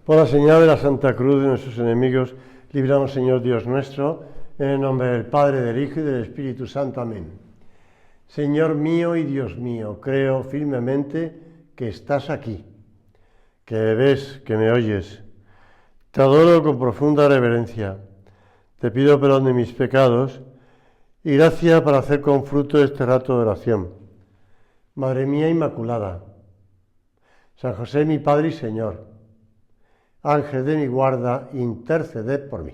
Por la señal de la Santa Cruz de nuestros enemigos, líbranos, Señor Dios nuestro, en el nombre del Padre, del Hijo y del Espíritu Santo. Amén. Señor mío y Dios mío, creo firmemente que estás aquí, que me ves, que me oyes. Te adoro con profunda reverencia. Te pido perdón de mis pecados y gracia para hacer con fruto este rato de oración. Madre mía Inmaculada, San José mi Padre y Señor, Ángel de mi guarda, interceded por mí.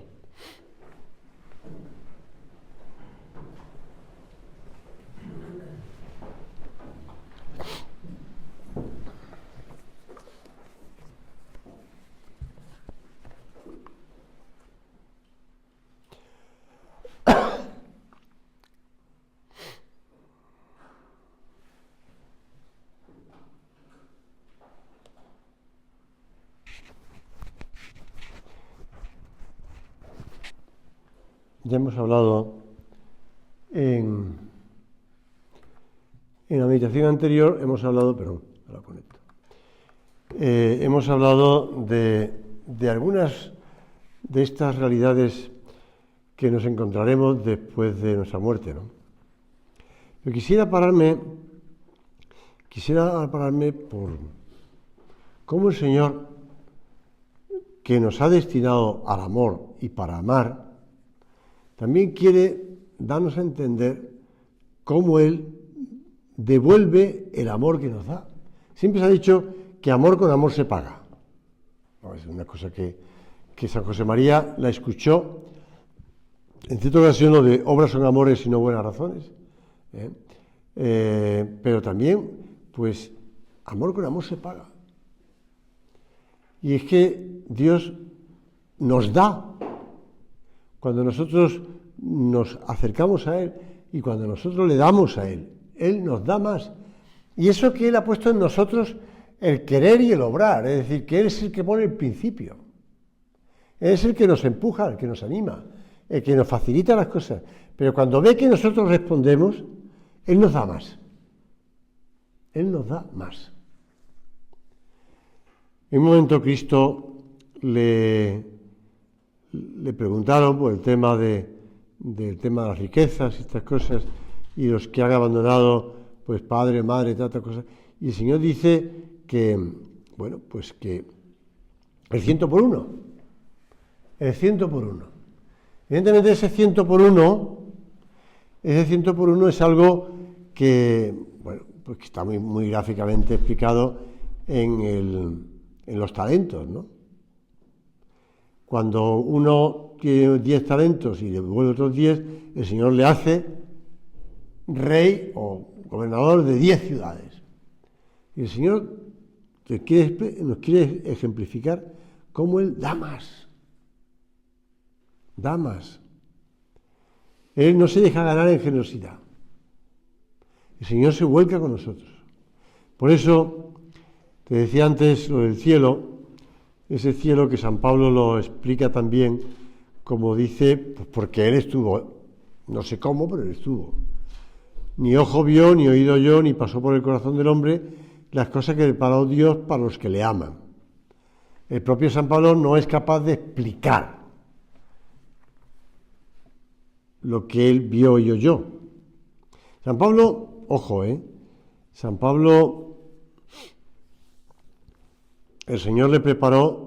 Ya hemos hablado en la meditación anterior, hemos hablado de algunas de estas realidades que nos encontraremos después de nuestra muerte, ¿no? Pero quisiera pararme por cómo el Señor, que nos ha destinado al amor y para amar, también quiere darnos a entender cómo Él devuelve el amor que nos da. Siempre se ha dicho que amor con amor se paga. No, es una cosa que San José María la escuchó en cierta ocasión, lo de obras son amores y no buenas razones. Pero también, pues, amor con amor se paga. Y es que Dios nos da. Cuando nosotros nos acercamos a Él y cuando nosotros le damos a Él, Él nos da más. Y eso que Él ha puesto en nosotros el querer y el obrar, es decir, que Él es el que pone el principio. Él es el que nos empuja, el que nos anima, el que nos facilita las cosas. Pero cuando ve que nosotros respondemos, Él nos da más. Él nos da más. En un momento Cristo le preguntaron por el tema del tema de las riquezas y estas cosas, y los que han abandonado, pues padre, madre, tantas cosas. Y el Señor dice que, bueno, pues que el 100 por 1. El 100 por 1. Evidentemente ese 100 por 1, es algo que, bueno, pues que está muy gráficamente explicado en los talentos, ¿no? Cuando uno tiene 10 talentos y le devuelve otros 10, el Señor le hace rey o gobernador de 10 ciudades. Y el Señor nos quiere ejemplificar cómo Él da más. Da más. Él no se deja ganar en generosidad. El Señor se vuelca con nosotros. Por eso, te decía antes lo del cielo. Ese cielo que San Pablo lo explica también, como dice, pues porque Él estuvo, no sé cómo, pero Él estuvo. Ni ojo vio, ni oído oyó, ni pasó por el corazón del hombre las cosas que preparó Dios para los que le aman. El propio San Pablo no es capaz de explicar lo que él vio y oyó. San Pablo, ojo, San Pablo, el Señor le preparó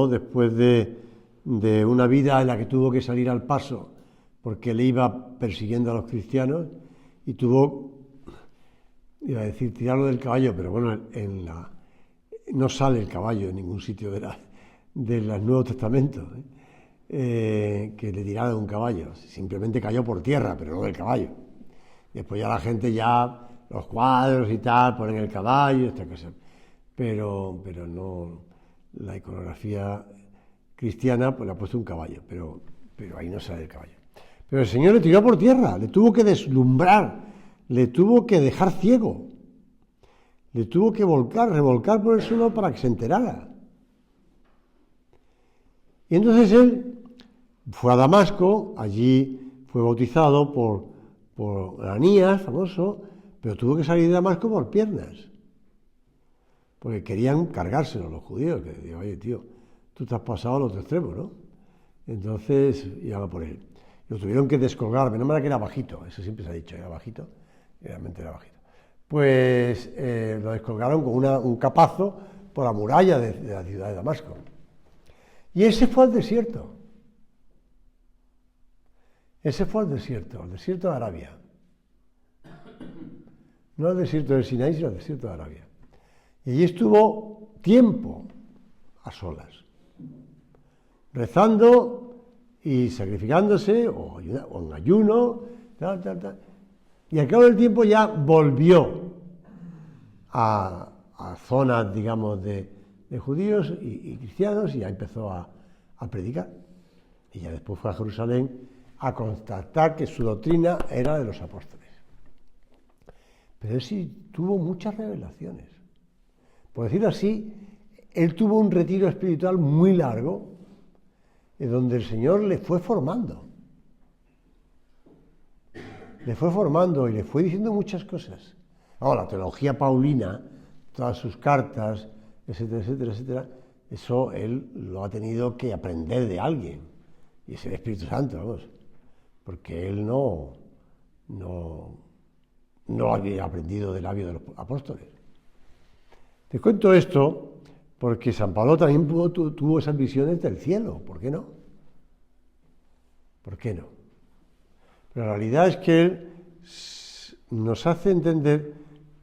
después de una vida en la que tuvo que salir al paso porque le iba persiguiendo a los cristianos y tuvo, iba a decir, tirarlo del caballo, pero bueno, no sale el caballo en ningún sitio del Nuevo Testamento, que le tirara de un caballo, simplemente cayó por tierra, pero no del caballo. Después ya la gente, los cuadros y tal, ponen el caballo, esta cosa. Pero no, la iconografía cristiana pues le ha puesto un caballo, pero ahí no sale el caballo. Pero el Señor le tiró por tierra, le tuvo que deslumbrar, le tuvo que dejar ciego, le tuvo que revolcar por el suelo para que se enterara. Y entonces él fue a Damasco, allí fue bautizado por Ananías, famoso, pero tuvo que salir de Damasco por piernas. porque querían cargárselo los judíos, que digo, oye tío, tú te has pasado al otro extremo, ¿no? Entonces iban a por él. Lo tuvieron que descolgar, menos mal que era bajito, eso siempre se ha dicho, era bajito, realmente era bajito. Pues lo descolgaron con un capazo por la muralla de la ciudad de Damasco. Y ese fue al desierto. Ese fue al desierto de Arabia. No al desierto del Sinaí, sino al desierto de Arabia. Y allí estuvo tiempo a solas, rezando y sacrificándose, o en ayuno, tal. Y al cabo del tiempo ya volvió a zonas, digamos, de judíos y cristianos, y ya empezó a predicar. Y ya después fue a Jerusalén a constatar que su doctrina era de los apóstoles. Pero él sí tuvo muchas revelaciones. Por decirlo así, él tuvo un retiro espiritual muy largo, en donde el Señor le fue formando. Le fue formando y le fue diciendo muchas cosas. Ahora, la teología paulina, todas sus cartas, etcétera, eso él lo ha tenido que aprender de alguien. Y es el Espíritu Santo, vamos. Porque él no había aprendido del labio de los apóstoles. Te cuento esto porque San Pablo también tuvo esas visiones del cielo. ¿Por qué no? ¿Por qué no? Pero la realidad es que él nos hace entender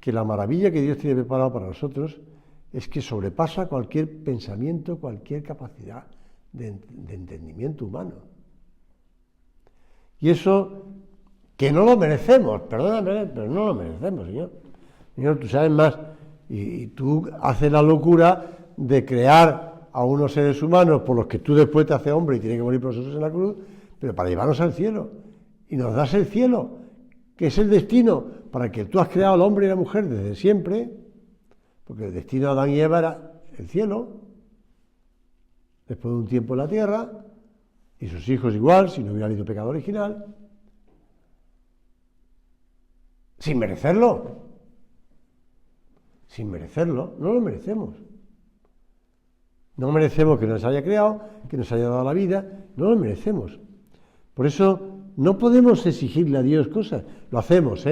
que la maravilla que Dios tiene preparado para nosotros es que sobrepasa cualquier pensamiento, cualquier capacidad de entendimiento humano. Y eso, que no lo merecemos, perdóname, pero no lo merecemos, Señor. Señor, tú sabes más, y tú haces la locura de crear a unos seres humanos por los que tú después te haces hombre y tienes que morir por nosotros en la cruz, pero para llevarnos al cielo. Y nos das el cielo, que es el destino para que tú has creado al hombre y la mujer desde siempre, porque el destino de Adán y Eva era el cielo, después de un tiempo en la tierra, y sus hijos igual, si no hubiera habido pecado original, sin merecerlo, no lo merecemos. No merecemos que nos haya creado, que nos haya dado la vida, no lo merecemos. Por eso no podemos exigirle a Dios cosas, lo hacemos,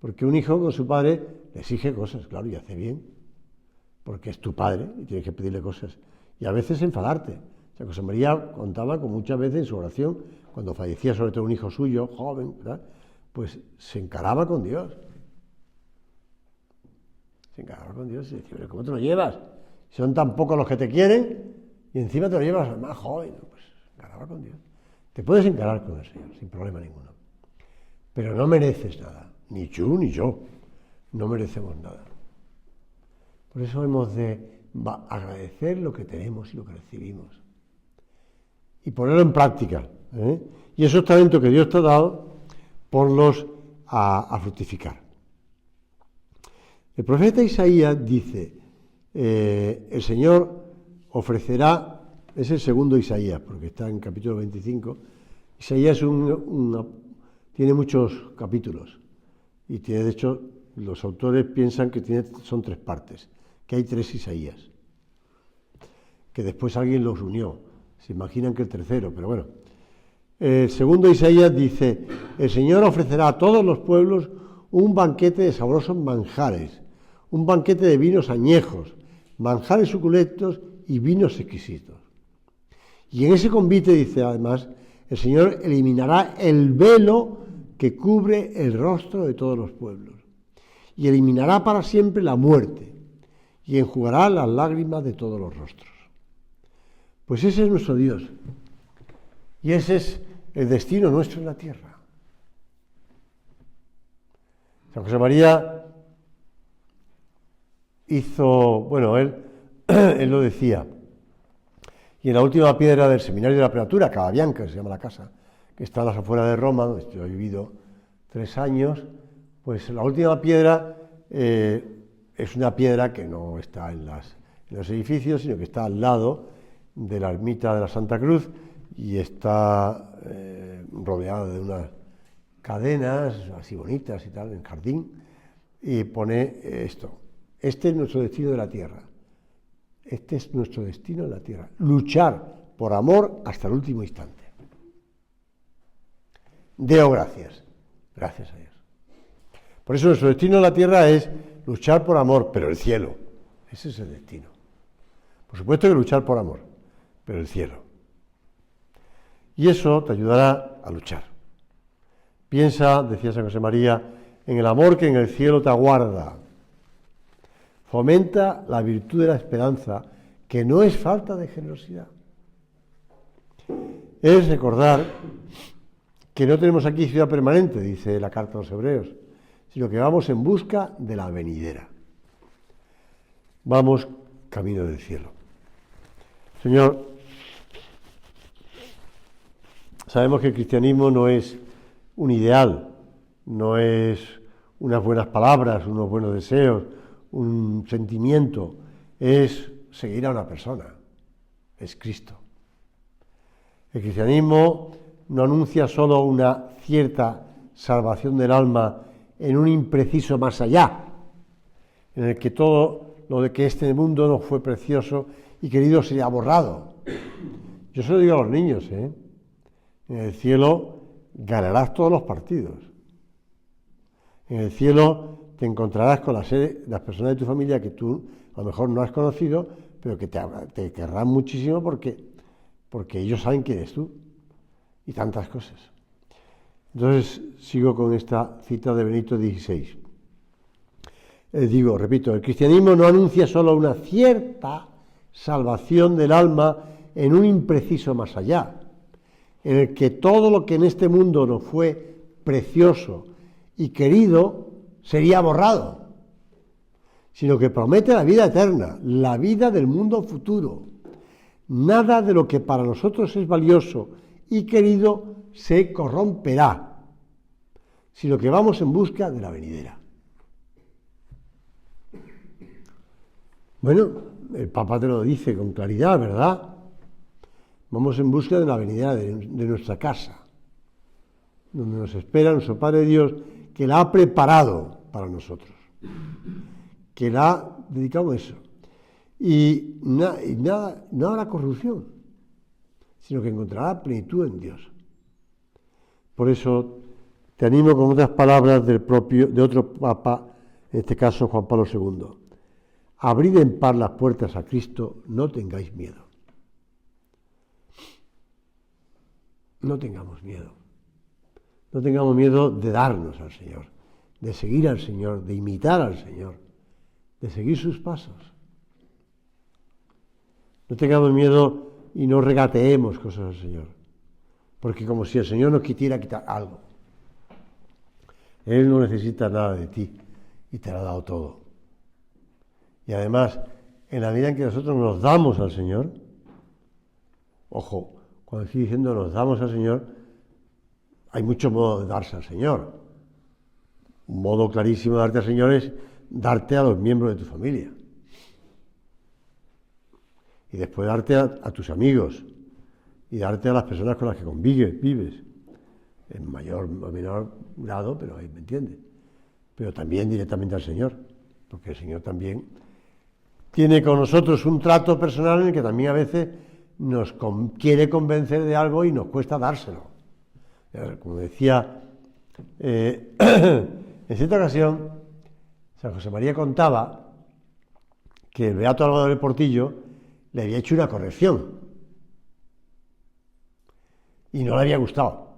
porque un hijo con su padre le exige cosas, claro, y hace bien, porque es tu padre y tienes que pedirle cosas, y a veces enfadarte. San José María contaba con muchas veces en su oración, cuando fallecía sobre todo un hijo suyo, joven, ¿verdad? Pues se encaraba con Dios. Se encaraba con Dios y decía, pero ¿cómo te lo llevas? Son tan pocos los que te quieren y encima te lo llevas al más joven. Pues se encaraba con Dios. Te puedes encarar con el Señor, sin problema ninguno. Pero no mereces nada, ni tú ni yo. No merecemos nada. Por eso hemos de agradecer lo que tenemos y lo que recibimos. Y ponerlo en práctica. Y esos talentos que Dios te ha dado, ponlos a fructificar. El profeta Isaías dice, el Señor ofrecerá, es el segundo Isaías, porque está en capítulo 25. Isaías tiene muchos capítulos, y tiene, de hecho, los autores piensan que son 3 partes, que hay 3 Isaías, que después alguien los unió. Se imaginan que el tercero, pero bueno. El segundo Isaías dice, el Señor ofrecerá a todos los pueblos un banquete de sabrosos manjares, un banquete de vinos añejos, manjares suculentos y vinos exquisitos. Y en ese convite, dice además, el Señor eliminará el velo que cubre el rostro de todos los pueblos, y eliminará para siempre la muerte, y enjugará las lágrimas de todos los rostros. Pues ese es nuestro Dios, y ese es el destino nuestro en la tierra. San José María hizo, bueno, él lo decía, y en la última piedra del seminario de la Prelatura, Cababianca, se llama la casa, que está a las afueras de Roma, donde yo he vivido 3 años, pues la última piedra es una piedra que no está en los edificios, sino que está al lado de la ermita de la Santa Cruz, y está rodeada de unas cadenas así bonitas y tal, en jardín, y pone esto, Este es nuestro destino de la tierra. Este es nuestro destino en la tierra. Luchar por amor hasta el último instante. Deo gracias. Gracias a Dios. Por eso nuestro destino en la tierra es luchar por amor, pero el cielo. Ese es el destino. Por supuesto que luchar por amor, pero el cielo. Y eso te ayudará a luchar. Piensa, decía San José María, en el amor que en el cielo te aguarda. Fomenta la virtud de la esperanza, que no es falta de generosidad. Es recordar que no tenemos aquí ciudad permanente, dice la carta a los Hebreos, sino que vamos en busca de la venidera. Vamos camino del cielo. Señor, sabemos que el cristianismo no es un ideal, no es unas buenas palabras, unos buenos deseos, un sentimiento, es seguir a una persona, es Cristo. El cristianismo no anuncia solo una cierta salvación del alma en un impreciso más allá, en el que todo lo de que este mundo no fue precioso y querido sería borrado. Yo se lo digo a los niños, en el cielo ganarás todos los partidos. En el cielo te encontrarás con las personas de tu familia que tú a lo mejor no has conocido, pero que te querrán muchísimo porque ellos saben quién eres tú. Y tantas cosas. Entonces, sigo con esta cita de Benito XVI. Repito, el cristianismo no anuncia solo una cierta salvación del alma en un impreciso más allá, en el que todo lo que en este mundo nos fue precioso y querido sería borrado, sino que promete la vida eterna, la vida del mundo futuro. Nada de lo que para nosotros es valioso y querido se corromperá, sino que vamos en busca de la venidera. Bueno, el Papa te lo dice con claridad, ¿verdad? Vamos en busca de la venidera de nuestra casa, donde nos espera nuestro Padre Dios, que la ha preparado para nosotros, que la ha dedicado a eso. Y nada, no habrá corrupción, sino que encontrará plenitud en Dios. Por eso te animo con otras palabras de otro Papa, en este caso Juan Pablo II. Abrid en paz las puertas a Cristo, no tengáis miedo. No tengamos miedo. No tengamos miedo de darnos al Señor, de seguir al Señor, de imitar al Señor, de seguir sus pasos. No tengamos miedo y no regateemos cosas al Señor, porque como si el Señor nos quisiera quitar algo. Él no necesita nada de ti y te lo ha dado todo. Y además, en la medida en que nosotros nos damos al Señor, ojo, cuando estoy diciendo nos damos al Señor, hay muchos modos de darse al Señor. Un modo clarísimo de darte al Señor es darte a los miembros de tu familia. Y después darte a tus amigos. Y darte a las personas con las que vives. En mayor o menor grado, pero ahí me entiendes. Pero también directamente al Señor. Porque el Señor también tiene con nosotros un trato personal en el que también a veces nos quiere convencer de algo y nos cuesta dárselo. Como decía, en cierta ocasión, San José María contaba que el beato Álvaro del Portillo le había hecho una corrección y no le había gustado.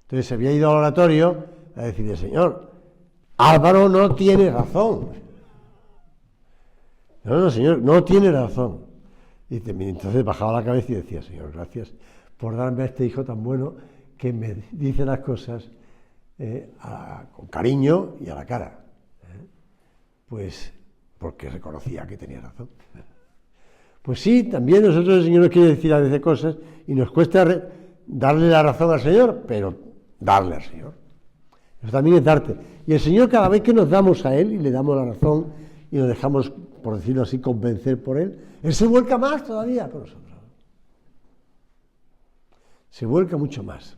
Entonces se había ido al oratorio a decirle: Señor, Álvaro no tiene razón. No, señor, no tiene razón. Y entonces bajaba la cabeza y decía: Señor, gracias por darme a este hijo tan bueno que me dice las cosas con cariño y a la cara. Pues porque reconocía que tenía razón. Pues sí, también nosotros el Señor nos quiere decir a veces cosas y nos cuesta darle la razón al Señor, pero darle al Señor. Eso también es darte. Y el Señor, cada vez que nos damos a Él y le damos la razón y nos dejamos, por decirlo así, convencer por Él se vuelca más todavía con nosotros. Se vuelca mucho más.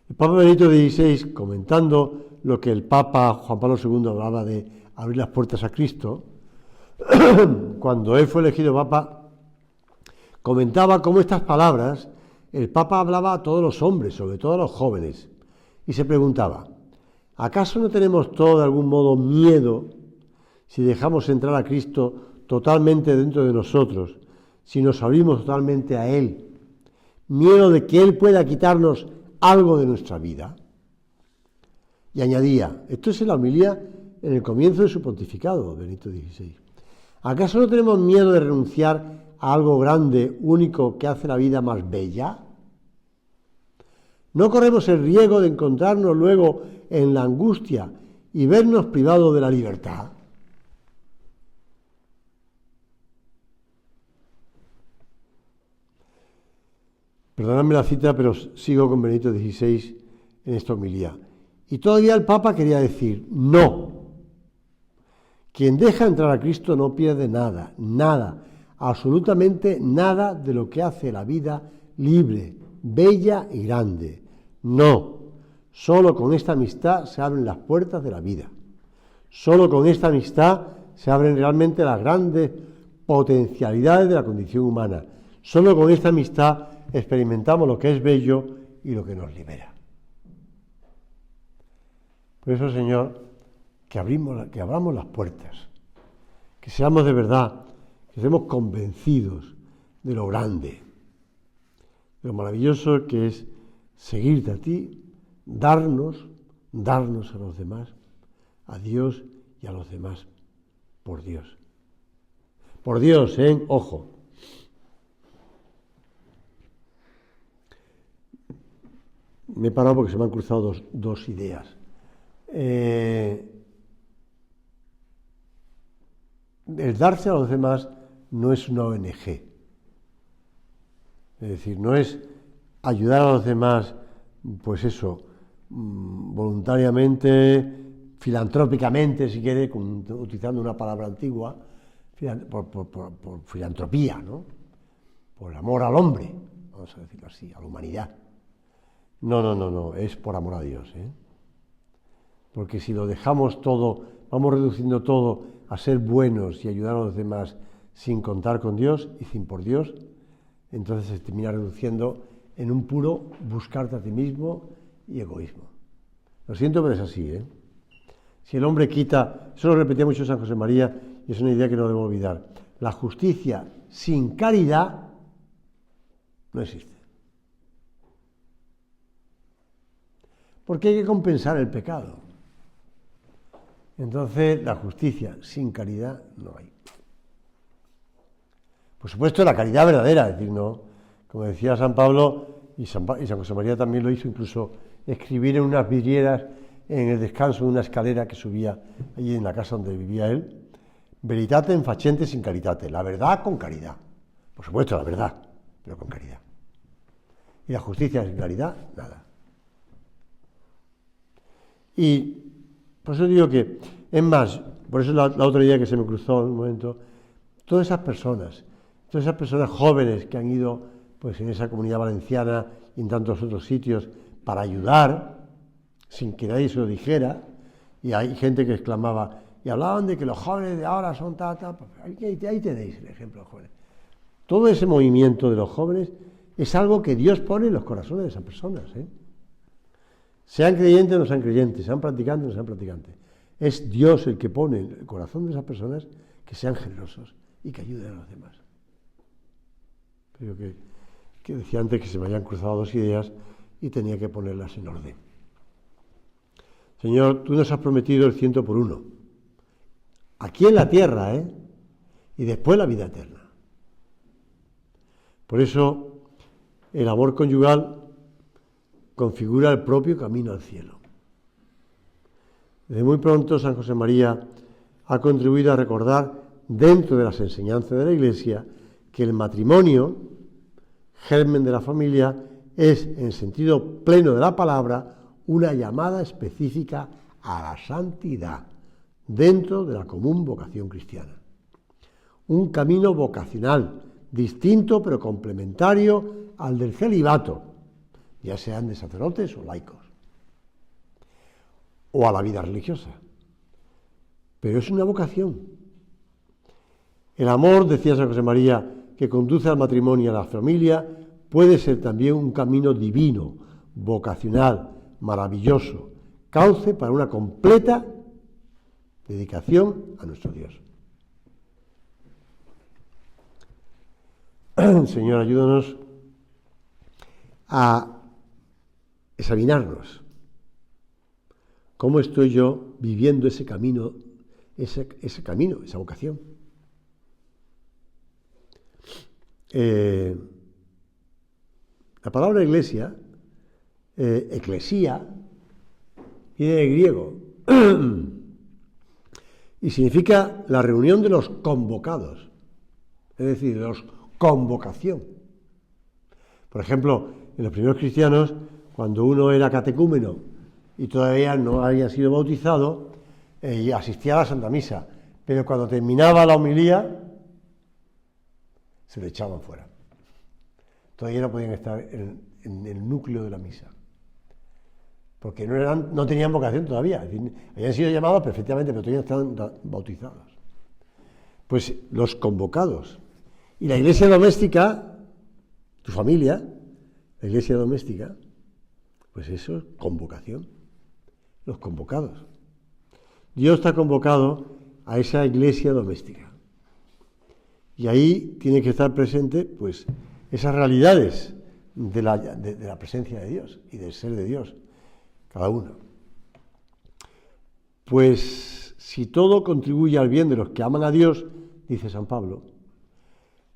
El Papa Benito XVI, comentando lo que el Papa Juan Pablo II hablaba de abrir las puertas a Cristo, cuando él fue elegido Papa, comentaba cómo estas palabras el Papa hablaba a todos los hombres, sobre todo a los jóvenes, y se preguntaba, ¿acaso no tenemos todos de algún modo miedo si dejamos entrar a Cristo totalmente dentro de nosotros, si nos abrimos totalmente a Él? Miedo de que Él pueda quitarnos algo de nuestra vida. Y añadía, esto es en la homilía en el comienzo de su pontificado, Benito XVI. ¿Acaso no tenemos miedo de renunciar a algo grande, único, que hace la vida más bella? ¿No corremos el riesgo de encontrarnos luego en la angustia y vernos privados de la libertad? Perdonadme la cita, pero sigo con Benito XVI en esta homilía. Y todavía el Papa quería decir, no. Quien deja entrar a Cristo no pierde nada, nada, absolutamente nada de lo que hace la vida libre, bella y grande. No, solo con esta amistad se abren las puertas de la vida. Solo con esta amistad se abren realmente las grandes potencialidades de la condición humana. Solo con esta amistad experimentamos lo que es bello y lo que nos libera. Por eso, Señor, que abramos las puertas, que seamos de verdad, que estemos convencidos de lo grande, de lo maravilloso que es seguirte a ti, darnos a los demás, a Dios y a los demás, por Dios. Por Dios, ojo. Me he parado porque se me han cruzado dos ideas. El darse a los demás no es una ONG. Es decir, no es ayudar a los demás, pues eso, voluntariamente, filantrópicamente, si quiere, utilizando una palabra antigua, por filantropía, ¿no? Por amor al hombre, vamos a decirlo así, a la humanidad. No, es por amor a Dios, Porque si lo dejamos todo, vamos reduciendo todo a ser buenos y ayudar a los demás sin contar con Dios y sin por Dios, entonces se termina reduciendo en un puro buscarte a ti mismo y egoísmo. Lo siento, pero es así, Si el hombre quita, eso lo repetía mucho San José María y es una idea que no debemos olvidar, la justicia sin caridad no existe. Porque hay que compensar el pecado. Entonces, la justicia sin caridad no hay. Por supuesto, la caridad verdadera, es decir, no, como decía San Pablo, y San José María también lo hizo, incluso escribir en unas vidrieras en el descanso de una escalera que subía allí en la casa donde vivía él, veritatem facentes in caritate, la verdad con caridad. Por supuesto, la verdad, pero con caridad. Y la justicia sin caridad, nada. Y por eso digo que, es más, por eso la otra idea que se me cruzó en un momento, todas esas personas jóvenes que han ido pues en esa Comunidad Valenciana y en tantos otros sitios para ayudar, sin que nadie se lo dijera, y hay gente que exclamaba, y hablaban de que los jóvenes de ahora son ahí tenéis el ejemplo de los jóvenes. Todo ese movimiento de los jóvenes es algo que Dios pone en los corazones de esas personas, Sean creyentes o no sean creyentes, sean practicantes o no sean practicantes. Es Dios el que pone en el corazón de esas personas que sean generosos y que ayuden a los demás. Creo que decía antes que se me habían cruzado dos ideas y tenía que ponerlas en orden. Señor, tú nos has prometido el 100 por 1. Aquí en la tierra, y después la vida eterna. Por eso, el amor conyugal configura el propio camino al cielo. Desde muy pronto San José María ha contribuido a recordar, dentro de las enseñanzas de la Iglesia, que el matrimonio, germen de la familia, es, en sentido pleno de la palabra, una llamada específica a la santidad, dentro de la común vocación cristiana. Un camino vocacional, distinto pero complementario al del celibato, ya sean de sacerdotes o laicos, o a la vida religiosa. pero es una vocación. El amor, decía San José María, que conduce al matrimonio y a la familia, puede ser también un camino divino, vocacional, maravilloso, cauce para una completa dedicación a nuestro Dios. Señor, ayúdanos a examinarnos. ¿Cómo estoy yo viviendo ese camino, esa vocación? La palabra iglesia, eclesía, viene del griego y significa la reunión de los convocados, es decir, de los convocación. Por ejemplo, en los primeros cristianos, cuando uno era catecúmeno y todavía no había sido bautizado, y asistía a la Santa Misa, pero cuando terminaba la homilía, se le echaban fuera. Todavía no podían estar en el núcleo de la misa, porque no tenían vocación todavía, es decir, habían sido llamados perfectamente, pero todavía estaban bautizados. Pues los convocados. Y la iglesia doméstica, tu familia, la iglesia doméstica, pues eso es convocación, los convocados. Dios está convocado a esa iglesia doméstica. Y ahí tiene que estar presente, pues, esas realidades de la presencia de Dios y del ser de Dios, cada uno. Pues, si todo contribuye al bien de los que aman a Dios, dice San Pablo,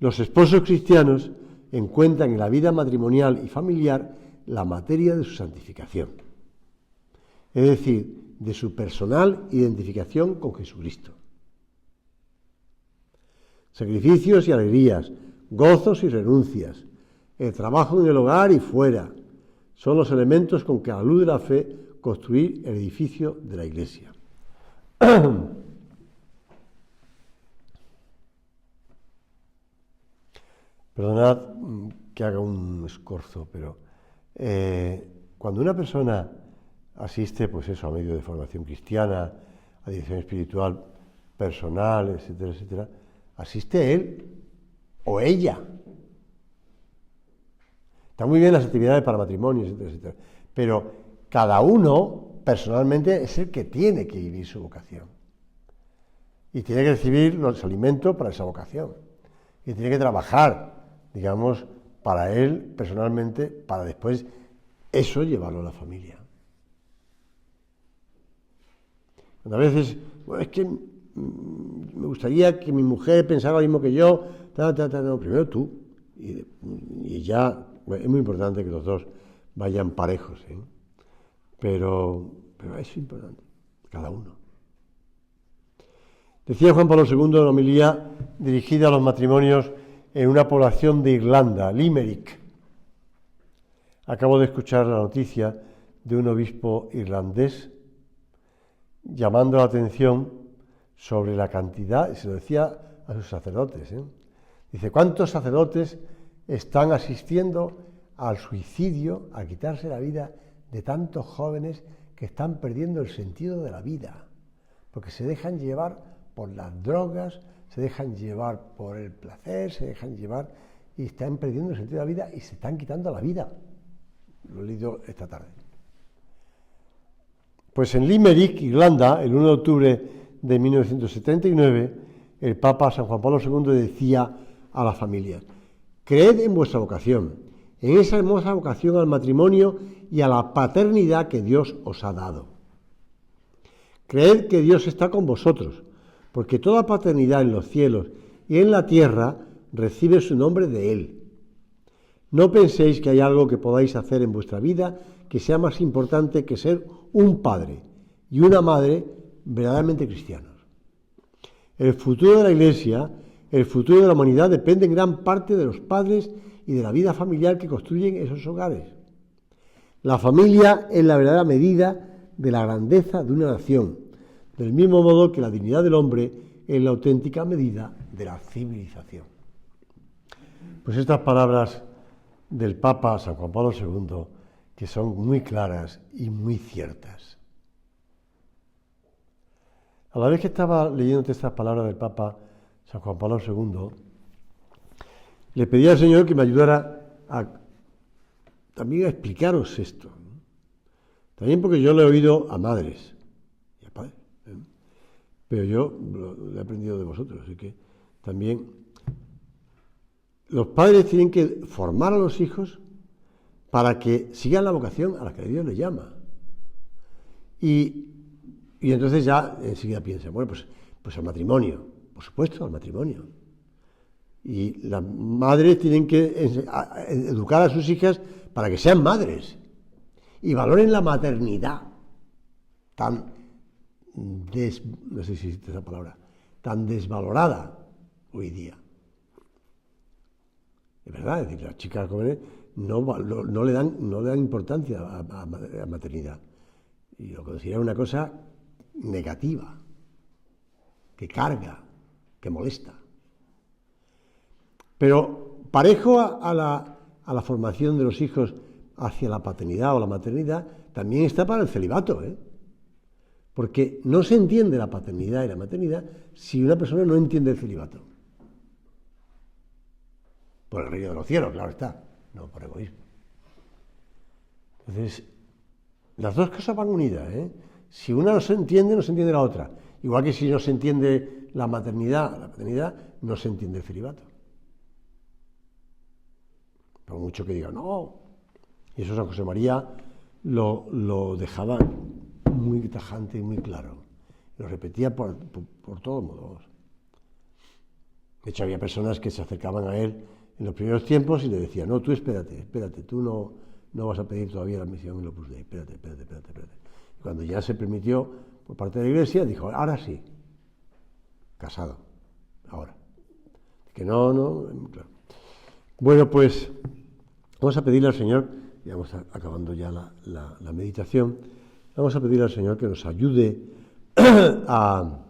los esposos cristianos encuentran en la vida matrimonial y familiar la materia de su santificación, es decir, de su personal identificación con Jesucristo. Sacrificios y alegrías, gozos y renuncias, el trabajo en el hogar y fuera, son los elementos con que a la luz de la fe construir el edificio de la Iglesia. Perdonad que haga un escorzo, pero cuando una persona asiste, pues eso, a medio de formación cristiana, a dirección espiritual personal, etcétera, etcétera, asiste él o ella. Están muy bien las actividades para matrimonios, etcétera, etcétera, pero cada uno personalmente es el que tiene que vivir su vocación y tiene que recibir los alimentos para esa vocación y tiene que trabajar, digamos, para él personalmente, para después eso llevarlo a la familia. Cuando a veces, bueno, es que me gustaría que mi mujer pensara lo mismo que yo, no, primero tú, y ya, bueno, es muy importante que los dos vayan parejos, ¿eh? Pero es importante, cada uno. Decía Juan Pablo II en la homilía dirigida a los matrimonios en una población de Irlanda, Limerick. Acabo de escuchar la noticia de un obispo irlandés llamando la atención sobre la cantidad, y se lo decía a sus sacerdotes, dice, ¿cuántos sacerdotes están asistiendo al suicidio, a quitarse la vida de tantos jóvenes que están perdiendo el sentido de la vida? Porque se dejan llevar por las drogas, se dejan llevar por el placer, se dejan llevar y están perdiendo el sentido de la vida y se están quitando la vida. Lo he leído esta tarde. Pues en Limerick, Irlanda, el 1 de octubre de 1979, el Papa San Juan Pablo II decía a las familias, creed en vuestra vocación, en esa hermosa vocación al matrimonio y a la paternidad que Dios os ha dado. Creed que Dios está con vosotros, porque toda paternidad en los cielos y en la tierra recibe su nombre de Él. No penséis que hay algo que podáis hacer en vuestra vida que sea más importante que ser un padre y una madre verdaderamente cristianos. El futuro de la Iglesia, el futuro de la humanidad depende en gran parte de los padres y de la vida familiar que construyen esos hogares. La familia es la verdadera medida de la grandeza de una nación, del mismo modo que la dignidad del hombre es la auténtica medida de la civilización. Pues estas palabras del Papa San Juan Pablo II, que son muy claras y muy ciertas. a la vez que estaba leyéndote estas palabras del Papa San Juan Pablo II, le pedí al Señor que me ayudara también a explicaros esto, ¿no? También porque yo lo he oído a madres y a padres, ¿eh? Pero yo lo he aprendido de vosotros, así que también los padres tienen que formar a los hijos para que sigan la vocación a la que Dios les llama. Y entonces ya enseguida piensan, bueno, pues al matrimonio, por supuesto, al matrimonio. Y las madres tienen que educar a sus hijas para que sean madres y valoren la maternidad tan no sé si existe esa palabra, tan desvalorada hoy día. Es verdad, es decir, las chicas jóvenes no le dan importancia a la maternidad y lo consideran una cosa negativa, que carga, que molesta. Pero parejo a la formación de los hijos hacia la paternidad o la maternidad, también está para el celibato, ¿eh? Porque no se entiende la paternidad y la maternidad si una persona no entiende el celibato. Por el reino de los cielos, claro está, no por egoísmo. Entonces, las dos cosas van unidas, ¿eh? Si una no se entiende la otra. Igual que si no se entiende la maternidad, la paternidad, no se entiende el celibato. Por mucho que diga, no. Y eso San José María lo dejaba muy tajante y muy claro. Lo repetía por todos modos. De hecho, había personas que se acercaban a él en los primeros tiempos y le decían, no, tú espérate, tú no vas a pedir todavía la admisión en Opus Dei, espérate. Y cuando ya se permitió por parte de la Iglesia, dijo, ahora sí, casado, ahora. Que no, claro. Bueno, pues vamos a pedirle al Señor, y vamos acabando ya la meditación, vamos a pedirle al Señor que nos ayude a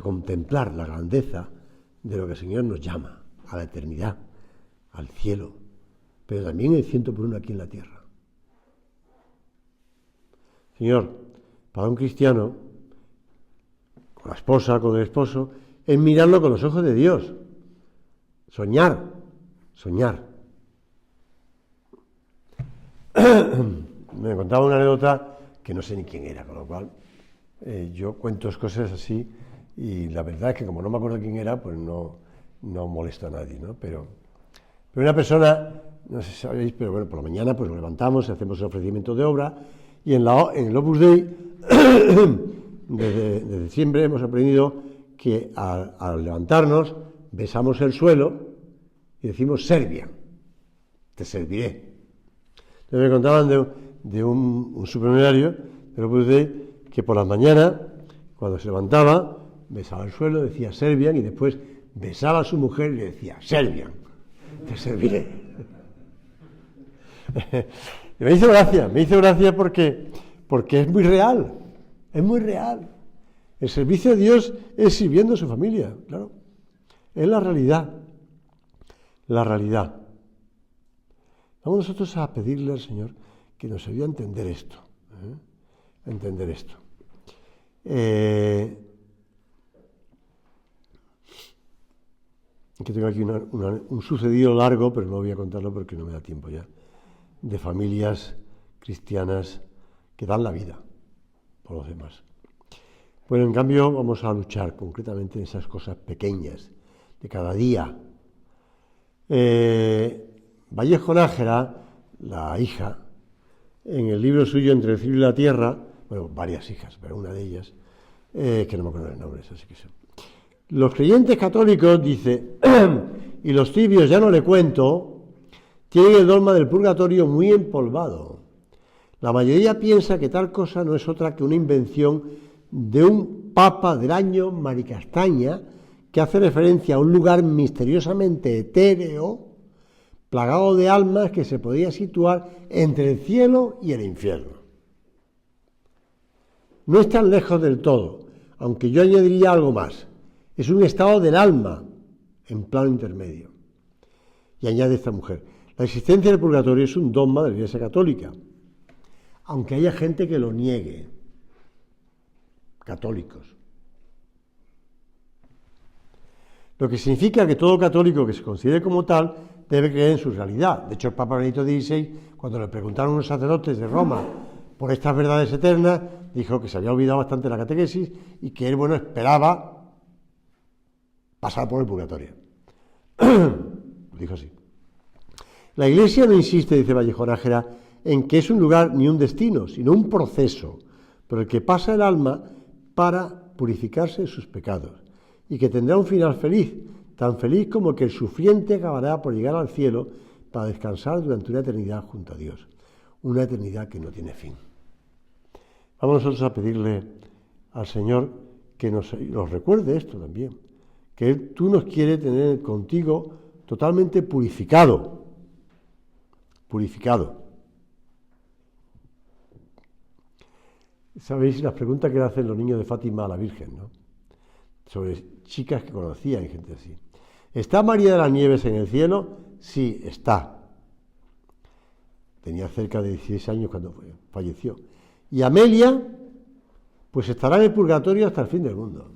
contemplar la grandeza de lo que el Señor nos llama, a la eternidad, al cielo, pero también el 100 por 1 aquí en la tierra. Señor, para un cristiano, con la esposa, con el esposo, es mirarlo con los ojos de Dios, soñar. Me contaba una anécdota que no sé ni quién era, con lo cual yo cuento cosas así y la verdad es que como no me acuerdo quién era, pues no molesto a nadie, ¿no? Pero una persona, no sé si sabéis, pero bueno, por la mañana pues nos levantamos, hacemos el ofrecimiento de obra y en el Opus Dei desde siempre hemos aprendido que al levantarnos besamos el suelo y decimos Serviam, te serviré. Entonces me contaban de un supernumerario del Opus Dei que por la mañana, cuando se levantaba, besaba el suelo, decía Serviam y después besaba a su mujer y le decía Serviam, te serviré. Y me hizo gracia porque es muy real. El servicio a Dios es sirviendo a su familia, claro. Es la realidad. Vamos nosotros a pedirle al Señor que nos ayude a entender esto. Que tengo aquí un sucedido largo, pero no voy a contarlo porque no me da tiempo ya, de familias cristianas que dan la vida por los demás. Bueno, en cambio vamos a luchar concretamente en esas cosas pequeñas de cada día. Vallejo Nájera, la hija, en el libro suyo Entre el cielo y la tierra, bueno, varias hijas, pero una de ellas, que no me acuerdo de nombres, así que sí. Los creyentes católicos, dice, y los tibios ya no le cuento, tienen el dogma del purgatorio muy empolvado. La mayoría piensa que tal cosa no es otra que una invención de un papa del año Maricastaña que hace referencia a un lugar misteriosamente etéreo, plagado de almas que se podía situar entre el cielo y el infierno. No es tan lejos del todo, aunque yo añadiría algo más. Es un estado del alma en plano intermedio. Y añade esta mujer, la existencia del purgatorio es un dogma de la Iglesia Católica, aunque haya gente que lo niegue. católicos. Lo que significa que todo católico que se considere como tal debe creer en su realidad. De hecho, el Papa Benedicto XVI, cuando le preguntaron a unos sacerdotes de Roma por estas verdades eternas, dijo que se había olvidado bastante la catequesis y que él, bueno, esperaba pasar por el purgatorio. Lo dijo así. La Iglesia no insiste, dice Vallejo Nájera, en que es un lugar ni un destino, sino un proceso por el que pasa el alma para purificarse de sus pecados, y que tendrá un final feliz, tan feliz como que el sufriente acabará por llegar al cielo para descansar durante una eternidad junto a Dios, una eternidad que no tiene fin. Vamos nosotros a pedirle al Señor que nos recuerde esto también, que tú nos quieres tener contigo totalmente purificado. ¿Sabéis las preguntas que le hacen los niños de Fátima a la Virgen, ¿no? Sobre chicas que conocían y gente así. ¿Está María de las Nieves en el cielo? Sí, está. Tenía cerca de 16 años cuando falleció. Y Amelia, pues estará en el purgatorio hasta el fin del mundo.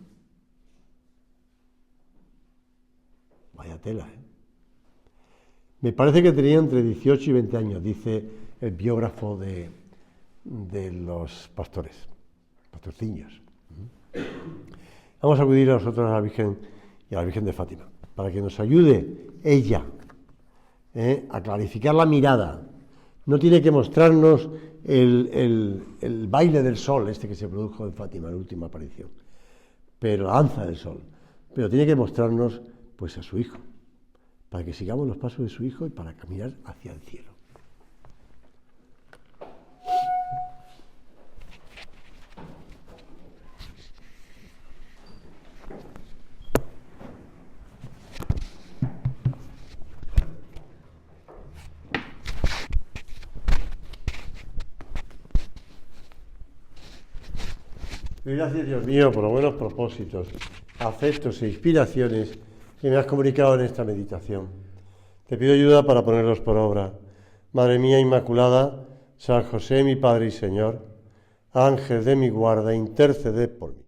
Vaya tela, ¿eh? Me parece que tenía entre 18 y 20 años, dice el biógrafo de los pastorciños. Vamos a acudir a nosotros a la Virgen y a la Virgen de Fátima, para que nos ayude ella a clarificar la mirada. No tiene que mostrarnos el baile del sol, este que se produjo en Fátima, en la última aparición, pero la danza del sol, pero tiene que mostrarnos pues a su hijo, para que sigamos los pasos de su hijo y para caminar hacia el cielo. Gracias, Dios mío, por los buenos propósitos, afectos e inspiraciones que me has comunicado en esta meditación. Te pido ayuda para ponerlos por obra. Madre mía Inmaculada, San José, mi Padre y Señor, Ángel de mi guarda, interceded por mí.